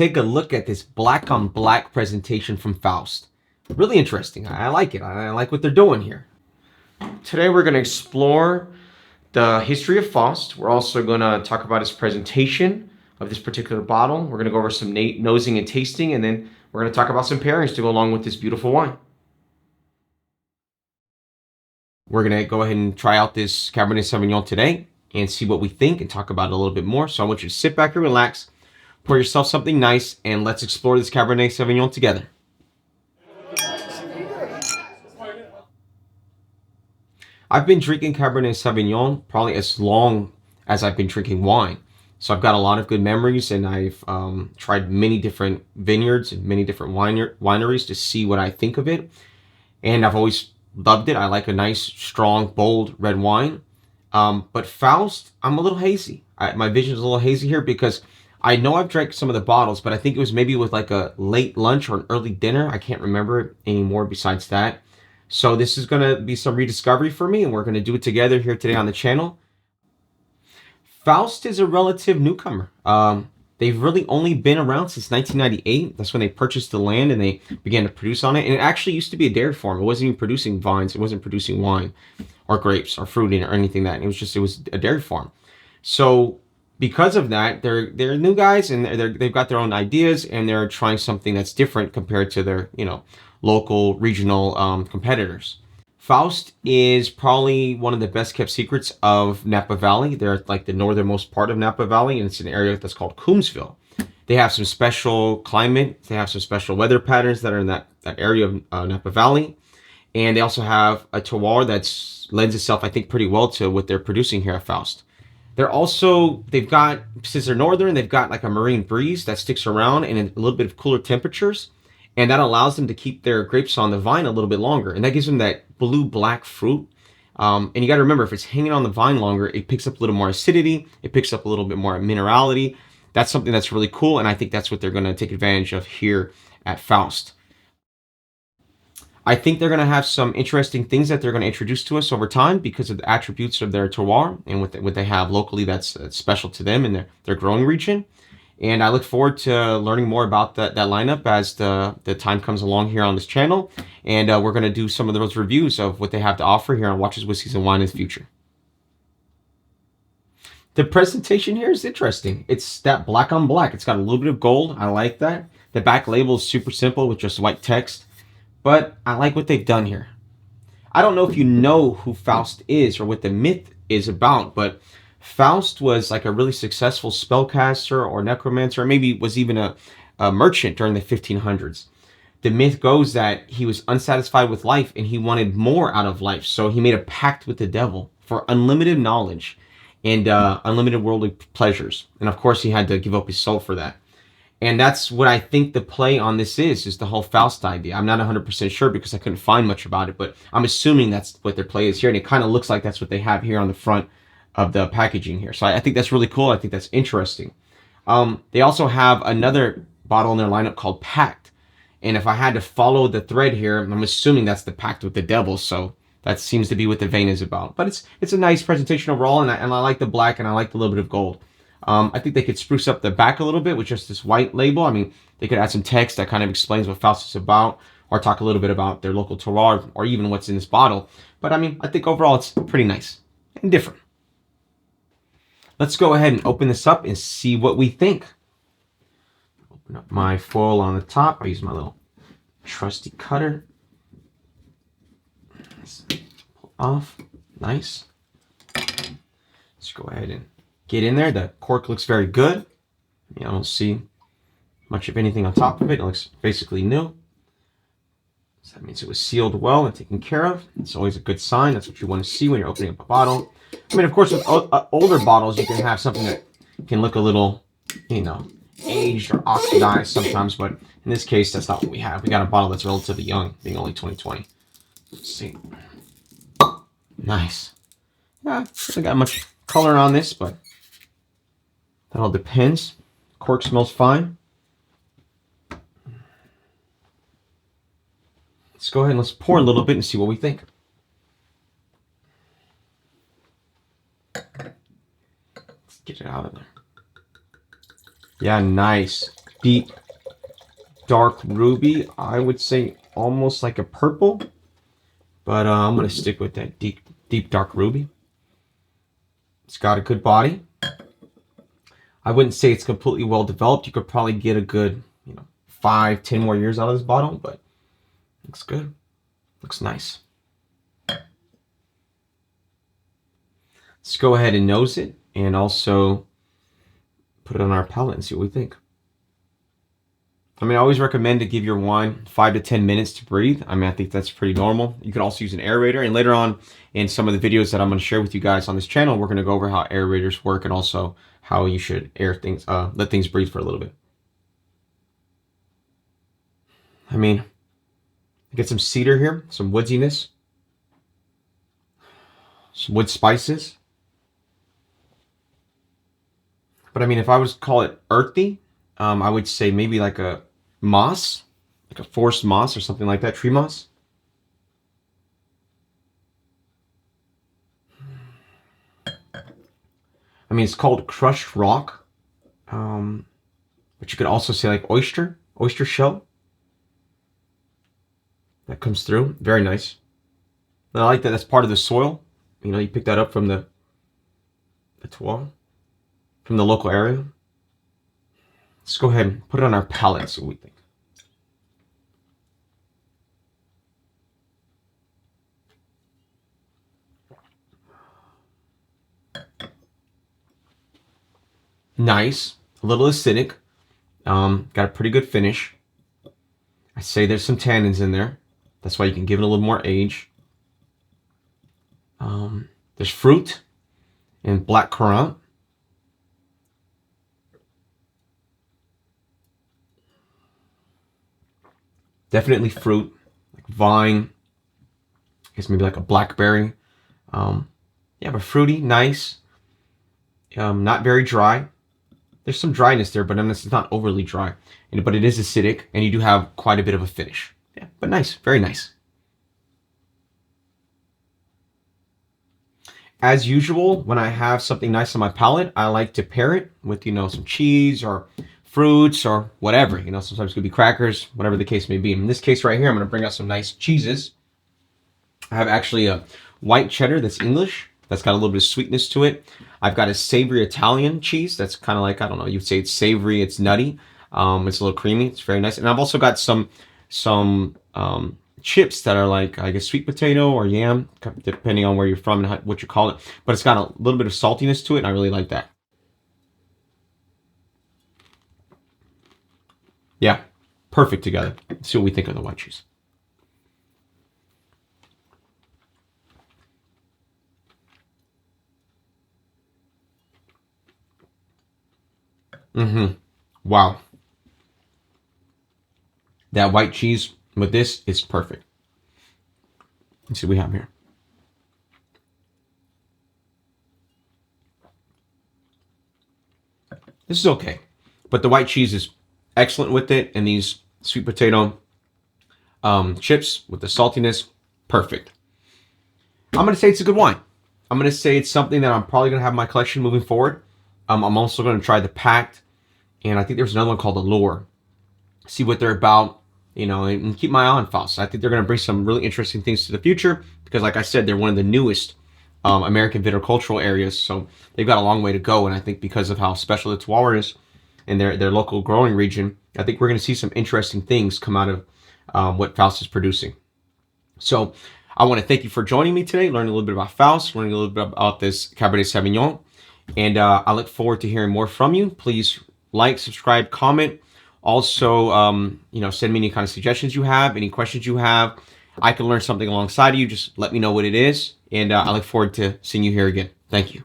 take a look at this black on black presentation from Faust. Really interesting. I like it. I like what they're doing here. Today we're going to explore the history of Faust. We're also going to talk about his presentation of this particular bottle. We're going to go over some nosing and tasting, and then we're going to talk about some pairings to go along with this beautiful wine. We're going to go ahead and try out this Cabernet Sauvignon today and see what we think and talk about it a little bit more. So I want you to sit back and relax, pour yourself something nice, and let's explore this Cabernet Sauvignon together. I've been drinking Cabernet Sauvignon probably as long as I've been drinking wine. So I've got a lot of good memories, and I've tried many different vineyards and many different wineries to see what I think of it. And I've always loved it. I like a nice, strong, bold red wine. But Faust, I'm a little hazy. My vision is a little hazy here because I know I've drank some of the bottles, but I think it was maybe with like a late lunch or an early dinner. I can't remember it anymore besides that. So this is going to be some rediscovery for me, and we're going to do it together here today on the channel. Faust is a relative newcomer. They've really only been around since 1998. That's when they purchased the land and they began to produce on it. And it actually used to be a dairy farm. It wasn't even producing vines. It wasn't producing wine or grapes or fruit or anything like that. It was a dairy farm. So because of that, they're new guys, and they've got their own ideas, and they're trying something that's different compared to their local regional competitors. Faust is probably one of the best kept secrets of Napa Valley. They're like the northernmost part of Napa Valley, and it's an area that's called Coombsville. They have some special climate. They have some special weather patterns that are in that area of Napa Valley. And they also have a terroir that lends itself, I think, pretty well to what they're producing here at Faust. They've got, since they're northern, they've got like a marine breeze that sticks around and a little bit of cooler temperatures. And that allows them to keep their grapes on the vine a little bit longer. And that gives them that blue-black fruit. And you got to remember, if it's hanging on the vine longer, it picks up a little more acidity. It picks up a little bit more minerality. That's something that's really cool. And I think that's what they're going to take advantage of here at Faust. I think they're going to have some interesting things that they're going to introduce to us over time because of the attributes of their terroir and what they have locally that's special to them in their growing region. And I look forward to learning more about that lineup as the time comes along here on this channel. And we're going to do some of those reviews of what they have to offer here on Watches, Whiskeys, and Wine in the future. The presentation here is interesting. It's that black on black. It's got a little bit of gold. I like that. The back label is super simple with just white text. But I like what they've done here. I don't know if you know who Faust is or what the myth is about, but Faust was like a really successful spellcaster or necromancer, or maybe was even a merchant during the 1500s. The myth goes that he was unsatisfied with life and he wanted more out of life. So he made a pact with the devil for unlimited knowledge and unlimited worldly pleasures. And of course, he had to give up his soul for that. And that's what I think the play on this is the whole Faust idea. I'm not 100% sure because I couldn't find much about it, but I'm assuming that's what their play is here. And it kind of looks like that's what they have here on the front of the packaging here. So I think that's really cool. I think that's interesting. They also have another bottle in their lineup called Pact. And if I had to follow the thread here, I'm assuming that's the pact with the devil. So that seems to be what the vein is about. But it's a nice presentation overall, and I like the black, and I like the little bit of gold. I think they could spruce up the back a little bit with just this white label. I mean, they could add some text that kind of explains what Faust is about, or talk a little bit about their local terroir, or even what's in this bottle. But I mean, I think overall it's pretty nice and different. Let's go ahead and open this up and see what we think. Open up my foil on the top. I use my little trusty cutter. Pull off. Nice. Let's go ahead and get in there. The cork looks very good. I don't see much of anything on top of it. It looks basically new. So that means it was sealed well and taken care of. It's always a good sign. That's what you want to see when you're opening up a bottle. I mean, of course, with older bottles, you can have something that can look a little, aged or oxidized sometimes. But in this case, that's not what we have. We got a bottle that's relatively young, being only 2020. Let's see. Nice. Yeah, hasn't got much color on this, but that all depends. Cork smells fine. Let's go ahead and let's pour a little bit and see what we think. Let's get it out of there. Yeah, nice. deep dark ruby. I would say almost like a purple, but I'm gonna stick with that deep dark ruby. It's got a good body. I wouldn't say it's completely well developed. You could probably get a good, 5-10 more years out of this bottle, but looks good. Looks nice. Let's go ahead and nose it and also put it on our palate and see what we think. I mean, I always recommend to give your wine 5 to 10 minutes to breathe. I mean, I think that's pretty normal. You can also use an aerator. And later on in some of the videos that I'm going to share with you guys on this channel, we're going to go over how aerators work and also how you should air things, let things breathe for a little bit. I mean, get some cedar here, some woodiness, some wood spices. But I mean, if I was to call it earthy, I would say maybe like a moss, like a forest moss or something like that, tree moss. I mean, it's called crushed rock, but you could also say like oyster shell. That comes through, very nice. And I like that that's part of the soil. You know, you pick that up from the terroir, from the local area. Let's go ahead and put it on our palate and see what we think. Nice, a little acidic, got a pretty good finish. I say there's some tannins in there. That's why you can give it a little more age. There's fruit and black currant. Definitely fruit, like vine. I guess maybe like a blackberry. Yeah, but fruity, nice. Not very dry. There's some dryness there, but it's not overly dry. But it is acidic, and you do have quite a bit of a finish. Yeah, but nice, very nice. As usual, when I have something nice on my palate, I like to pair it with, some cheese or fruits or whatever. Sometimes it could be crackers, whatever the case may be. In this case right here, I'm going to bring out some nice cheeses. I have actually a white cheddar that's English. That's got a little bit of sweetness to it. I've got a savory Italian cheese that's kind of like, I don't know, you'd say it's savory, it's nutty. It's a little creamy. It's very nice. And I've also got some chips that are like, I guess, sweet potato or yam, depending on where you're from and what you call it. But it's got a little bit of saltiness to it, and I really like that. Yeah, perfect together. Let's see what we think of the white cheese. Wow. That white cheese with this is perfect. Let's see what we have here. This is okay, but the white cheese is excellent with it, and these sweet potato chips with the saltiness, perfect. I'm going to say it's a good wine. I'm going to say it's something that I'm probably going to have in my collection moving forward. I'm also going to try the Pact, and I think there's another one called Allure. See what they're about, and keep my eye on Faust. I think they're going to bring some really interesting things to the future because, like I said, they're one of the newest American viticultural areas, so they've got a long way to go. And I think because of how special the terroir is and their local growing region, I think we're going to see some interesting things come out of what Faust is producing. So I want to thank you for joining me today, learning a little bit about Faust, learning a little bit about this Cabernet Sauvignon. And I look forward to hearing more from you. Please like, subscribe, comment. Also, send me any kind of suggestions you have, any questions you have. I can learn something alongside of you. Just let me know what it is. And I look forward to seeing you here again. Thank you.